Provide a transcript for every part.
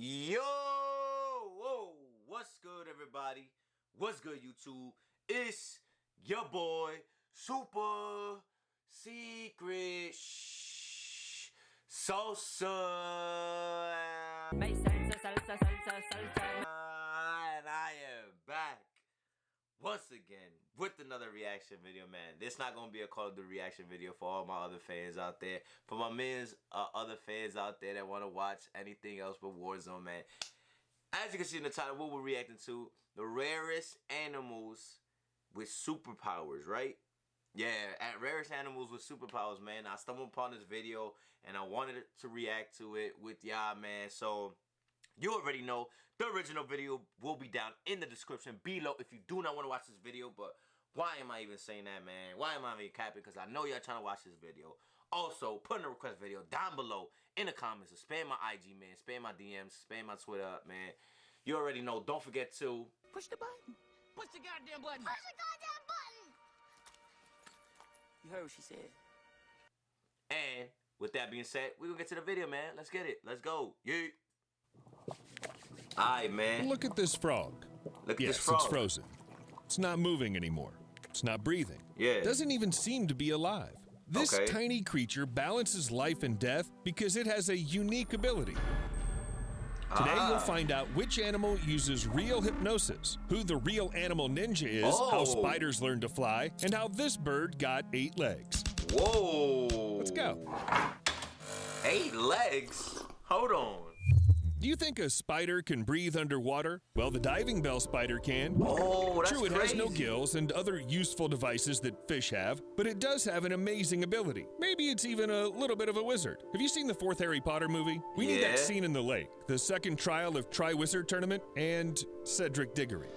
Yo! Whoa! What's good, everybody? What's good, YouTube? It's your boy, Super Secret Salsa. And I am back once again with another reaction video, man. This not gonna be a Call of Duty reaction video for all my other fans out there. For my other fans out there that want to watch anything else but Warzone, man. As you can see in the title, what we're reacting to, the rarest animals with superpowers, right? Yeah, at rarest animals with superpowers, man. I stumbled upon this video and I wanted to react to it with y'all, man. So you already know the original video will be down in the description below if you do not want to watch this video. But why am I even saying that, man? Why am I even capping? Because I know y'all trying to watch this video. Also, put in a request video down below in the comments. Spam my IG, man. Spam my DMs. Spam my Twitter up, man. You already know. Don't forget to push the button. Push the goddamn button. Push the goddamn button. You heard what she said. And with that being said, we're going to get to the video, man. Let's get it. Let's go. Yeet. Alright, man. Look at this frog. Look at this frog. It's frozen. It's not moving anymore. It's not breathing. Yeah. Doesn't even seem to be alive. This tiny creature balances life and death because it has a unique ability. Today you'll find out which animal uses real hypnosis, who the real animal ninja is, how spiders learn to fly, and how this bird got 8 legs. Whoa! Let's go. 8 legs? Hold on. Do you think a spider can breathe underwater? Well, the diving bell spider can. Oh, that's True, it crazy. has no gills and other useful devices that fish have, but it does have an amazing ability. Maybe it's even a little bit of a wizard. Have you seen the 4th Harry Potter movie? We need that scene in the lake, the second trial of Tri-Wizard Tournament, and Cedric Diggory.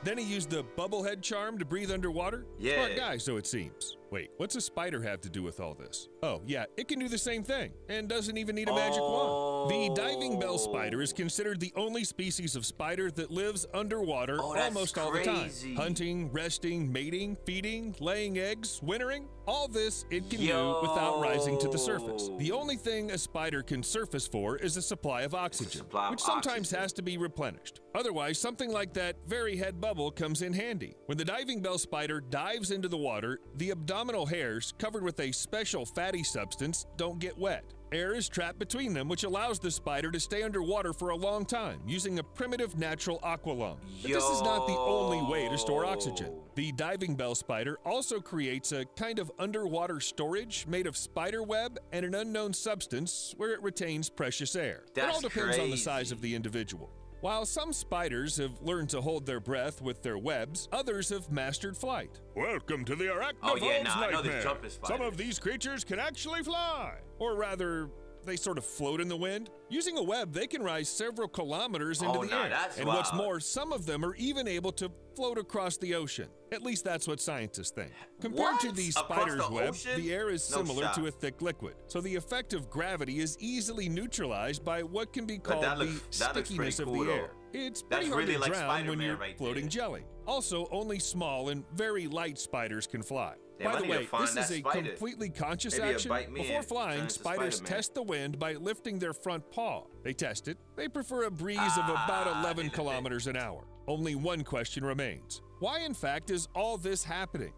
Then he used the bubblehead charm to breathe underwater? Yeah. Smart guy, so it seems. Wait, what's a spider have to do with all this? Oh, yeah, it can do the same thing, and doesn't even need a magic wand. The diving bell spider is considered the only species of spider that lives underwater almost all the time. Hunting, resting, mating, feeding, laying eggs, wintering, all this it can do without rising to the surface. The only thing a spider can surface for is a supply of oxygen, which sometimes has to be replenished. Otherwise, something like that very head bubble comes in handy. When the diving bell spider dives into the water, the abdominal hairs, covered with a special fatty substance, don't get wet. Air is trapped between them, which allows the spider to stay underwater for a long time, using a primitive natural aqualung. But this is not the only way to store oxygen. The diving bell spider also creates a kind of underwater storage made of spider web and an unknown substance where it retains precious air. It all depends on the size of the individual. While some spiders have learned to hold their breath with their webs, others have mastered flight. Welcome to the arachnophobes nightmare. Some of these creatures can actually fly. Or rather, they sort of float in the wind. Using a web, they can rise several kilometers into the air. And what's more, some of them are even able to float across the ocean. At least that's what scientists think. Compared to the spider's web, the air is similar to a thick liquid. So the effect of gravity is easily neutralized by what can be called the stickiness of the air. It's pretty hard to drown when you're floating jelly. Also, only small and very light spiders can fly. By the way, this is a completely conscious action. Before flying, spiders test the wind by lifting their front paw. They test it. They prefer a breeze of about 11 kilometers an hour. Only one question remains. Why, in fact, is all this happening?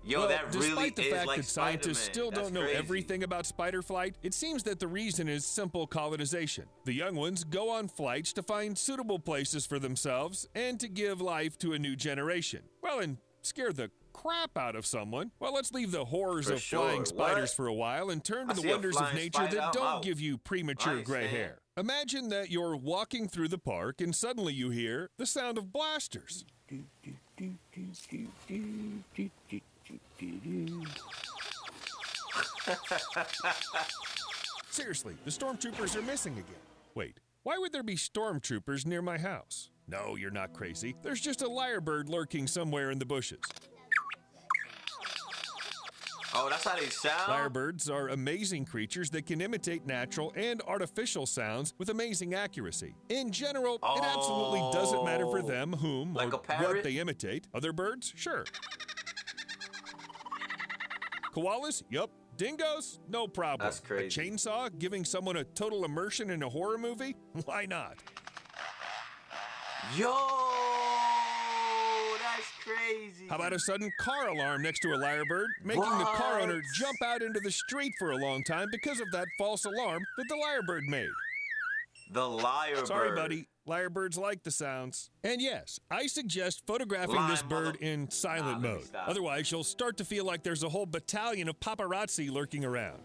Despite the fact that scientists still don't know everything about spider flight, it seems that the reason is simple colonization. The young ones go on flights to find suitable places for themselves and to give life to a new generation. Well, and scare the crap out of someone. Well, let's leave the horrors of flying spiders for a while and turn to the wonders of nature that don't give you premature gray hair. Imagine that you're walking through the park and suddenly you hear the sound of blasters. Seriously, the stormtroopers are missing again. Wait, why would there be stormtroopers near my house? No, you're not crazy. There's just a lyrebird lurking somewhere in the bushes. Oh, that's how they sound? Lyrebirds are amazing creatures that can imitate natural and artificial sounds with amazing accuracy. In general, it absolutely doesn't matter for them whom or what they imitate. Other birds? Sure. Koalas? Yup. Dingoes? No problem. That's crazy. A chainsaw giving someone a total immersion in a horror movie? Why not? Yo, that's crazy. How about a sudden car alarm next to a lyrebird, making the car owner jump out into the street for a long time because of that false alarm that the lyrebird made? The lyrebird. Sorry, buddy. Lyrebirds like the sounds. And yes, I suggest photographing this bird in silent mode. Otherwise, you'll start to feel like there's a whole battalion of paparazzi lurking around.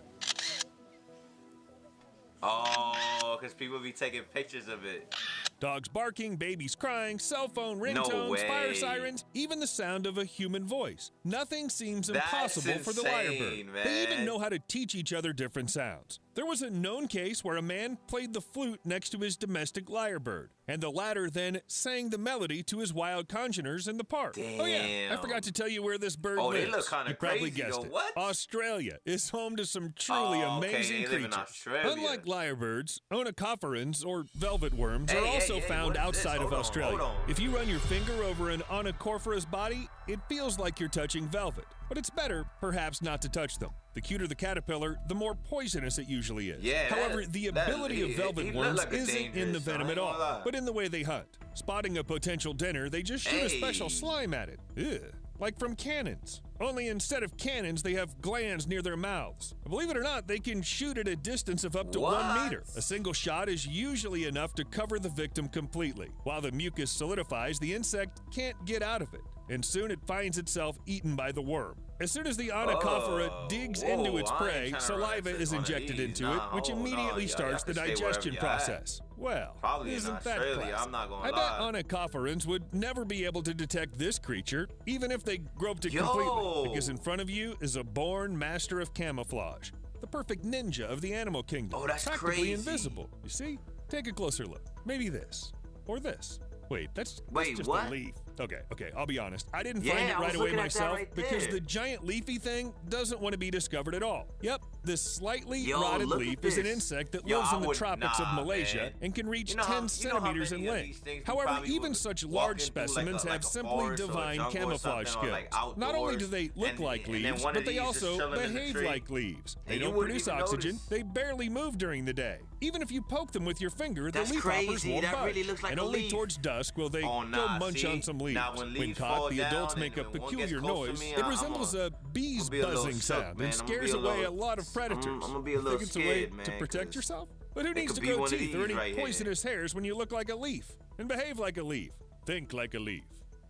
Oh, because people be taking pictures of it. Dogs barking, babies crying, cell phone ringtones, fire sirens, even the sound of a human voice. Nothing seems impossible for the lyrebird. Man. They even know how to teach each other different sounds. There was a known case where a man played the flute next to his domestic lyrebird, and the latter then sang the melody to his wild congeners in the park. Damn. Oh yeah, I forgot to tell you where this bird lives. They look kind You of crazy. probably guessed it. What? Australia is home to some truly amazing they live in creatures. Australia. Unlike lyrebirds, onychophorans or velvet worms are also found outside of Australia. If you run your finger over an onychophora's body, it feels like you're touching velvet. But it's better, perhaps, not to touch them. The cuter the caterpillar, the more poisonous it usually is. Yeah, However, the ability of velvet worms isn't in the venom at all, but in the way they hunt. Spotting a potential dinner, they just shoot a special slime at it. Ugh. Like from cannons. Only instead of cannons, they have glands near their mouths. Believe it or not, they can shoot at a distance of up to 1 meter. A single shot is usually enough to cover the victim completely. While the mucus solidifies, the insect can't get out of it, and soon it finds itself eaten by the worm. As soon as the onychophora digs into its prey, saliva is injected into it, which immediately starts the digestion process. Well, probably isn't that Australia, classic? I'm not gonna I lie. bet onychophorans would never be able to detect this creature, even if they groped it completely, because in front of you is a born master of camouflage, the perfect ninja of the animal kingdom. Oh, that's practically crazy. invisible. You see? Take a closer look. Maybe this or this. Wait, that's just what? a leaf. Okay, I'll be honest. I didn't find it I right was away looking at that myself right because there. the giant leafy thing doesn't want to be discovered at all. Yep, this slightly rotted look leaf at is an this. insect that Yo, lives I in the would- tropics of Malaysia man. and can reach You know 10 how centimeters in many of length. these things you However, probably even would such walk large into, like specimens a have simply forest or a divine jungle or camouflage something, or, skills. like, Not only do outdoors, they look and- like and then leaves, one of but they these just also chilling in the behave tree. like leaves. They And you don't wouldn't produce even oxygen. notice. They barely move during the day. Even if you poke them with your finger, That's the leaf hoppers crazy. won't That budge. really looks like and a only leaf. towards dusk will they Oh, go nah, munch see? on some leaves. Now, when leaves caught, fall the adults down make a and when one peculiar gets close to noise. me, It I'ma- resembles a bee's be a little buzzing shook, sound man. and I'ma scares be a away little- a lot of predators. I'ma be a Think little it's a way scared, to man, protect 'cause yourself? But who it needs to could be grow one of teeth or these any right here. poisonous hairs when you look like a leaf and behave like a leaf? Think like a leaf.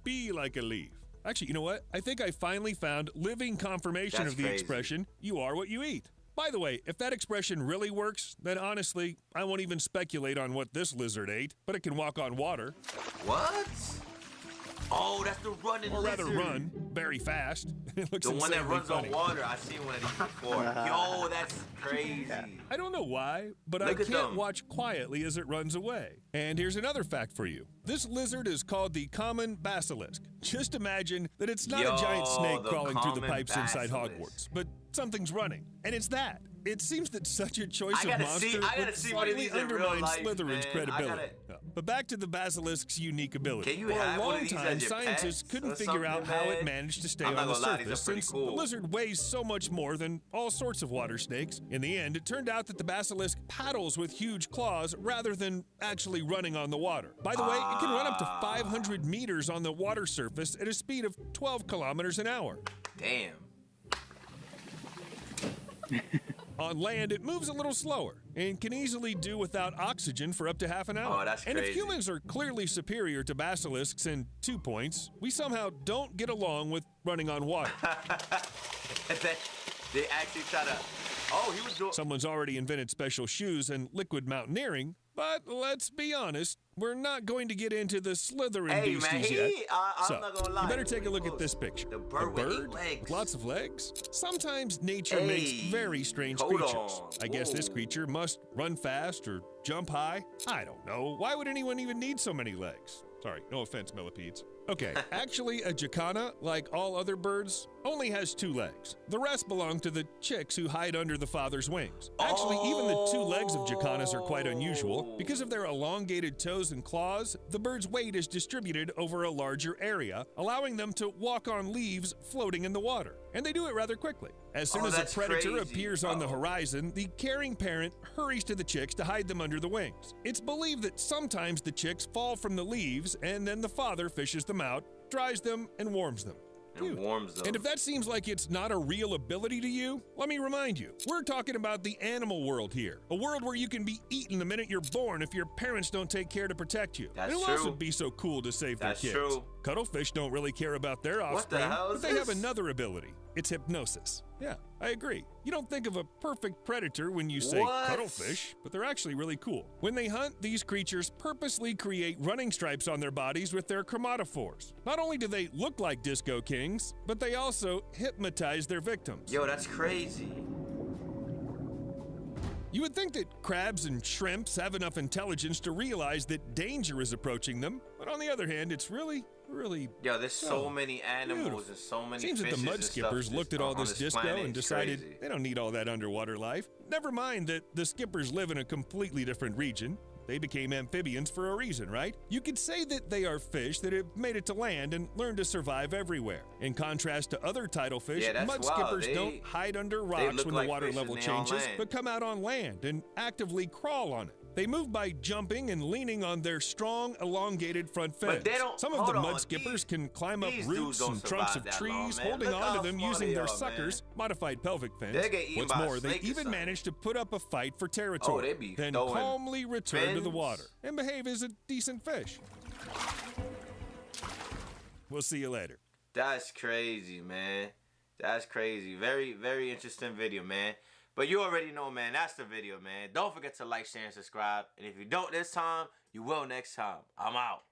Be like a leaf. Actually, you know what? I think I finally found living confirmation That's of the crazy. expression, you are what you eat. By the way, if that expression really works, then honestly, I won't even speculate on what this lizard ate, but it can walk on water. What? Oh, that's the running Or rather lizard. run very fast. It looks The one that insanely runs funny. on water. I seen one of these before. Yo, that's crazy. I don't know why, but I Look at can't them. watch quietly as it runs away. And here's another fact for you. This lizard is called the common basilisk. Just imagine that it's not a giant snake the crawling through the common pipes inside basilisk. Hogwarts, but something's running. And it's that. It seems that such a choice I of gotta monster see- I gotta would see one of slightly these in real undermine life, Slytherin's man. I credibility. But back to the basilisk's unique ability. Can you For a have one of long these time, as your scientists pets couldn't or figure out something, how it man? managed to stay I'm on not the gonna lie, these are surface pretty since cool. the lizard weighs so much more than all sorts of water snakes. In the end, it turned out that the basilisk paddles with huge claws rather than actually running on the water. By the way, it can run up to 500 meters on the water surface at a speed of 12 kilometers an hour. Damn. On land, it moves a little slower and can easily do without oxygen for up to half an hour. Oh, that's and if crazy. humans are clearly superior to basilisks in 2 points, we somehow don't get along with running on water. They actually try to. Oh, he was doing. Someone's already invented special shoes and liquid mountaineering, but let's be honest, we're not going to get into the Slytherin Hey, man, beasties yet. I'm So, not gonna lie. you better take a look Close. at this picture. The bird a with 8 bird legs. with lots of legs? Sometimes nature Hey, makes very strange hold creatures. on. I guess this Whoa. creature must run fast or jump high. I don't know. Why would anyone even need so many legs? Sorry, no offense, millipedes. Okay, actually, a jacana, like all other birds, only has 2 legs. The rest belong to the chicks who hide under the father's wings. Actually, even the 2 legs of jacanas are quite unusual. Because of their elongated toes and claws, the bird's weight is distributed over a larger area, allowing them to walk on leaves floating in the water. And they do it rather quickly. As soon as a predator appears on the horizon, the caring parent hurries to the chicks to hide them under the wings. It's believed that sometimes the chicks fall from the leaves, and then the father fishes them out, dries them, and warms them. And if that seems like it's not a real ability to you, let me remind you, we're talking about the animal world here. A world where you can be eaten the minute you're born if your parents don't take care to protect you. That's and who true. else would be so cool to save That's their kids? true. Cuttlefish don't really care about their offspring, What the hell is but they have this? another ability. It's hypnosis. Yeah, I agree. You don't think of a perfect predator when you say What? cuttlefish, but they're actually really cool. When they hunt, these creatures purposely create running stripes on their bodies with their chromatophores. Not only do they look like disco kings, but they also hypnotize their victims. Yo, that's crazy. You would think that crabs and shrimps have enough intelligence to realize that danger is approaching them, but on the other hand, it's really Yo, there's so many animals beautiful. and so many Seems that fishes the mud and skippers stuff looked at just all on this disco planet. and It's decided crazy. they don't need all that underwater life. Never mind that the skippers live in a completely different region. They became amphibians for a reason, right? You could say that they are fish that have made it to land and learned to survive everywhere. In contrast to other tidal fish, Yeah, that's mud wild. skippers don't hide under rocks look when like the water fish level and they on changes, land. but come out on land and actively crawl on it. They move by jumping and leaning on their strong, elongated front fins. But they don't- Some of hold the mud on, skippers these- can climb up these dudes roots don't and trunks of survive that long, trees, man. holding Look on how to them small using they their are, suckers, man. modified pelvic fins. They get eaten What's by a more, they snake or even something. manage to put up a fight for territory, they be then throwing calmly return to the fins. water and behave as a decent fish. We'll see you later. That's crazy, man. That's crazy. Very, very interesting video, man. But you already know, man, that's the video, man. Don't forget to like, share, and subscribe. And if you don't this time, you will next time. I'm out.